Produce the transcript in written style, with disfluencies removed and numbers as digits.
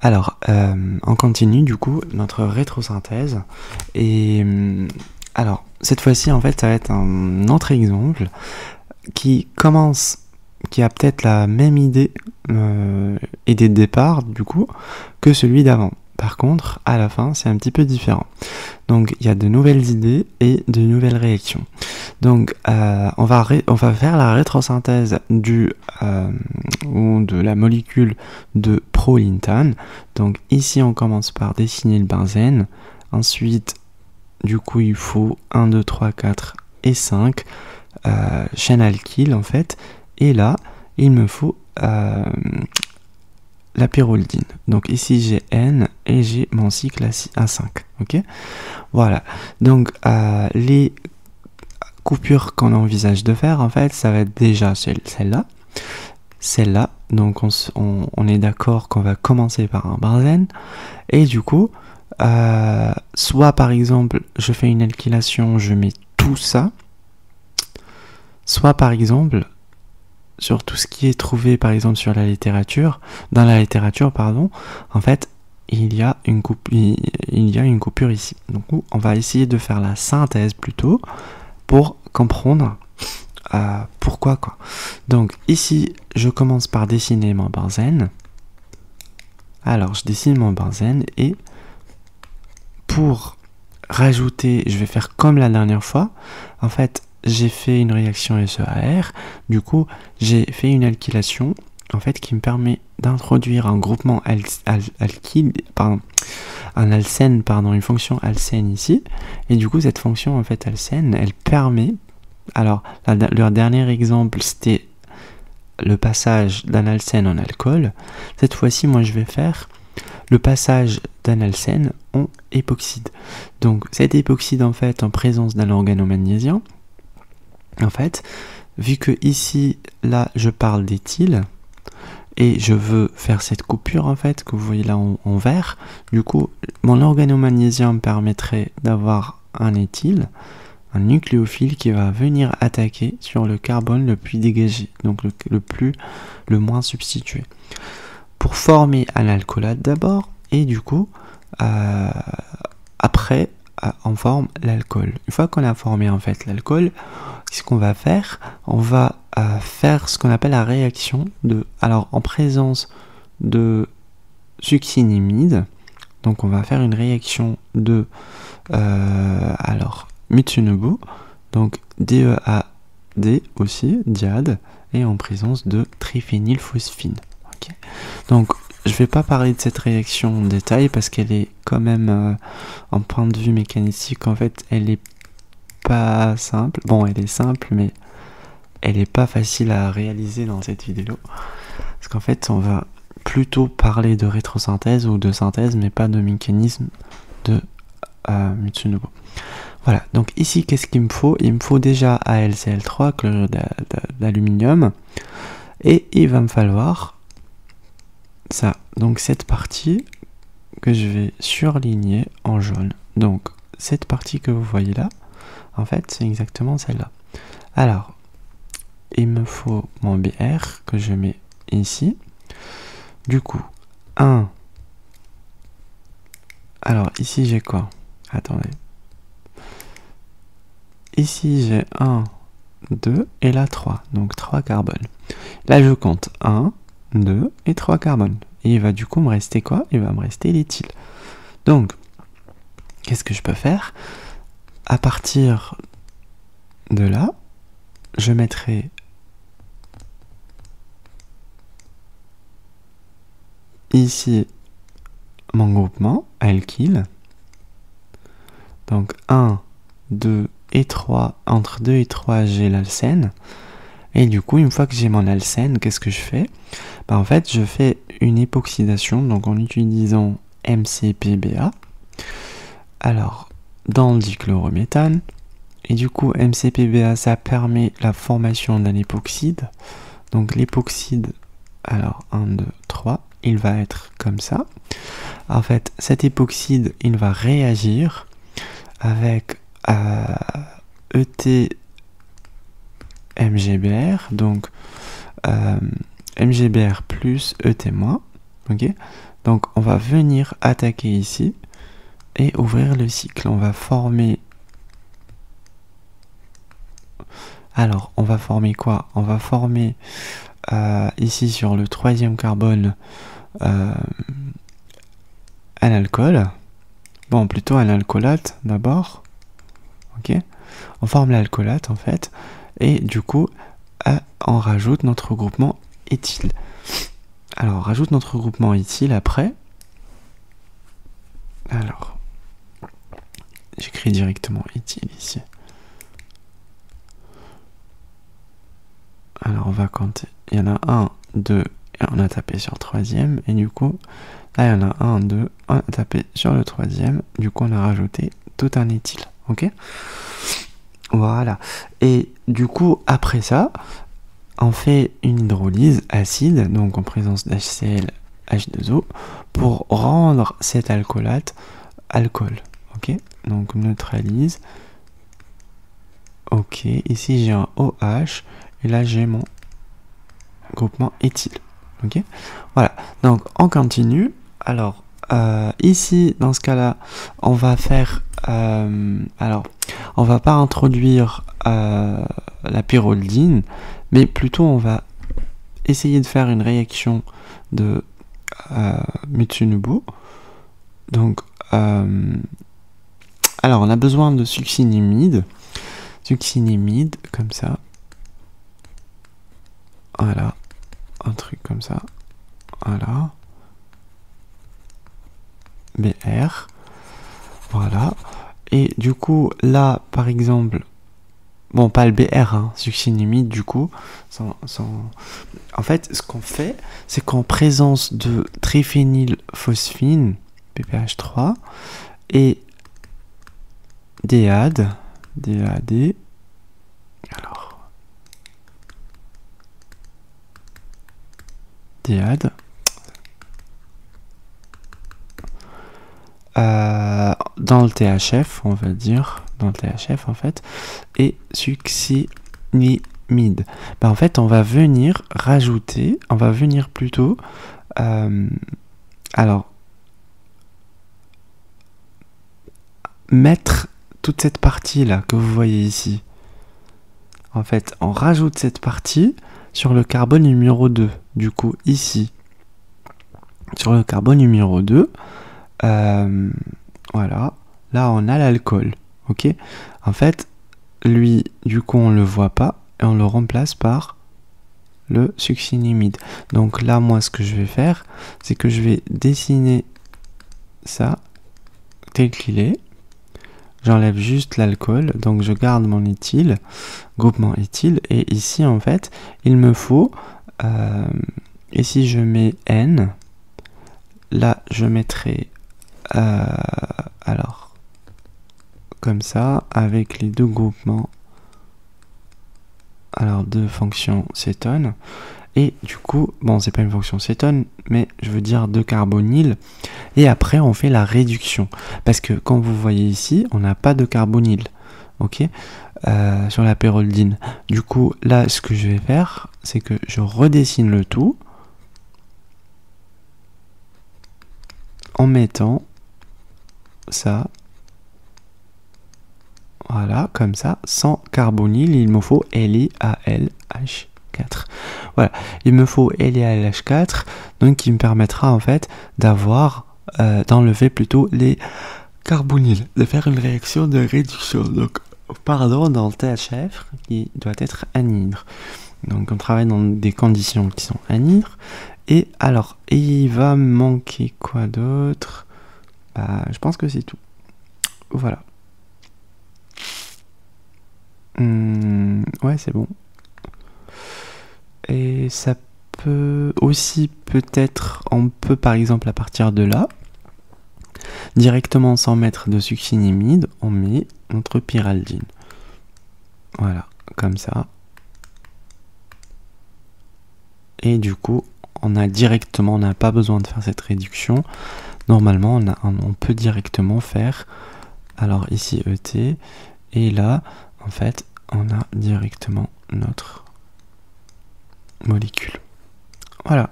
Alors, on continue du coup notre rétrosynthèse. Et alors, cette fois-ci, en fait, ça va être un autre exemple qui qui a peut-être la même idée de départ du coup que celui d'avant. Par contre, à la fin, c'est un petit peu différent. Donc, il y a de nouvelles idées et de nouvelles réactions. Donc, on va faire la rétrosynthèse ou de la molécule de prolintane. Donc, ici, on commence par dessiner le benzène. Ensuite, du coup, il faut 1, 2, 3, 4 et 5 chaînes alkyles, en fait. Et là, il me faut la pyroldine. Donc ici j'ai N et j'ai mon cycle à 5. Ok, voilà. Donc les coupures qu'on envisage de faire, en fait, ça va être déjà celle-là. Celle-là. Donc on est d'accord qu'on va commencer par un benzène. Et du coup, soit par exemple, je fais une alkylation, je mets tout ça. Soit par exemple, sur tout ce qui est trouvé par exemple sur la littérature, dans la littérature pardon, en fait il y a une coupure ici. Donc on va essayer de faire la synthèse plutôt pour comprendre pourquoi quoi. Donc ici je commence par dessiner mon benzène. Alors je dessine mon benzène et pour rajouter, je vais faire comme la dernière fois. En fait, j'ai fait une réaction SEAR, du coup j'ai fait une alkylation en fait qui me permet d'introduire un groupement alkyle, un alcène, une fonction alcène ici, et du coup cette fonction en fait alcène, elle permet, alors le dernier exemple c'était le passage d'un alcène en alcool. Cette fois-ci moi je vais faire le passage d'un alcène en époxyde. Donc cet époxyde en fait en présence d'un organomagnésium, en fait, vu que ici, là, je parle d'éthyle, et je veux faire cette coupure, en fait, que vous voyez là en vert, du coup, mon organomagnésium permettrait d'avoir un éthyle, un nucléophile qui va venir attaquer sur le carbone le plus dégagé, donc le moins substitué, pour former un alcoolate d'abord, et du coup, après, on forme l'alcool. Une fois qu'on a formé en fait l'alcool, ce qu'on va faire, on va faire ce qu'on appelle la réaction alors en présence de succinimide, donc on va faire une réaction de Mitsunobu, donc DEAD aussi, diade, et en présence de triphénylphosphine. Okay. Donc je vais pas parler de cette réaction en détail parce qu'elle est quand même, en point de vue mécanistique, en fait, elle est pas simple. Bon, elle est simple, mais elle est pas facile à réaliser dans cette vidéo. Parce qu'en fait, on va plutôt parler de rétrosynthèse ou de synthèse, mais pas de mécanisme de Mitsunobu. Voilà, donc ici, qu'est-ce qu'il me faut? Il me faut déjà AlCl3, chlorure d'aluminium, et il va me falloir ça, donc cette partie que je vais surligner en jaune. Donc cette partie que vous voyez là, en fait c'est exactement celle-là. Alors il me faut mon BR que je mets ici. Du coup 1. Alors ici j'ai quoi? Attendez. Ici j'ai 1, 2 et là 3. Donc 3 carbones. Là je compte 1, 2 et 3 carbones. Et il va du coup me rester quoi? Il va me rester l'éthyle. Donc, qu'est-ce que je peux faire? À partir de là, je mettrai ici mon groupement alkyle. Donc 1, 2 et 3. Entre 2 et 3, j'ai l'alcène. Et du coup, une fois que j'ai mon alcène, qu'est-ce que je fais? En fait, je fais une époxydation, donc en utilisant MCPBA. Alors, dans le dichlorométhane. Et du coup, MCPBA, ça permet la formation d'un époxyde. Donc l'époxyde, alors 1, 2, 3, il va être comme ça. En fait, cet époxyde, il va réagir avec ET MGBR, donc MGBR plus ET-, Ok, donc on va venir attaquer ici et ouvrir le cycle. On va former... Alors, on va former quoi? On va former ici sur le troisième carbone un alcool. Bon, plutôt un alcoolate d'abord. Ok, on forme l'alcoolate en fait. Et du coup, on rajoute notre groupement éthyle. Alors, on rajoute notre groupement éthyle après. Alors, j'écris directement éthyle ici. Alors, on va compter. Il y en a 1, 2, et on a tapé sur le troisième. Et du coup, là, il y en a 1, 2, on a tapé sur le troisième. Du coup, on a rajouté tout un éthyle. Ok? Voilà. Et du coup, après ça, on fait une hydrolyse acide, donc en présence d'HCl, H2O, pour rendre cet alcoolate alcool. Ok? Donc, neutralise. Ok. Ici, j'ai un OH. Et là, j'ai mon groupement éthyle. Ok, voilà. Donc, on continue. Alors, ici, dans ce cas-là, on va faire... alors, on va pas introduire la pyroldine, mais plutôt on va essayer de faire une réaction de Mitsunobu. Donc, alors, on a besoin de succinimide. Succinimide, comme ça. Voilà, un truc comme ça. Voilà. BR. Voilà. Et du coup, là, par exemple, bon, pas le BR, hein, succinimide, du coup, en fait, ce qu'on fait, c'est qu'en présence de triphénylphosphine, PPH3, et DAD, alors, DAD, dans le THF, on va dire, dans le THF en fait, et succinimide. Ben, en fait, on va venir rajouter, on va venir plutôt, alors, mettre toute cette partie là que vous voyez ici. En fait, on rajoute cette partie sur le carbone numéro 2. Du coup, ici, sur le carbone numéro 2, voilà, là on a l'alcool, ok? En fait, lui, du coup, on le voit pas et on le remplace par le succinimide. Donc là, moi, ce que je vais faire, c'est que je vais dessiner ça tel qu'il est. J'enlève juste l'alcool, donc je garde mon éthyle, groupement éthyle, et ici, en fait, il me faut, ici je mets N, là je mettrai, alors, comme ça, avec les deux groupements, alors deux fonctions cétone, et du coup, bon, c'est pas une fonction cétone, mais je veux dire deux carbonyles, et après on fait la réduction, parce que comme vous voyez ici, on n'a pas de carbonyle, ok, sur la pyroldine. Du coup, là, ce que je vais faire, c'est que je redessine le tout, en mettant ça, voilà, comme ça, sans carbonyle, il me faut LiAlH4. Voilà, il me faut LiAlH4, donc qui me permettra en fait d'avoir, d'enlever plutôt les carbonyles, de faire une réaction de réduction. Donc, pardon, dans le THF, qui doit être anhydre. Donc, on travaille dans des conditions qui sont anhydres. Et alors, il va me manquer quoi d'autre? Bah, je pense que c'est tout. Voilà. Ouais, c'est bon. Et ça peut aussi peut-être, on peut par exemple à partir de là, directement sans mettre de succinimide, on met notre pyraldine. Voilà, comme ça. Et du coup, on a directement, on n'a pas besoin de faire cette réduction. Normalement, on peut directement faire, alors ici ET, et là, en fait, on a directement notre molécule. Voilà.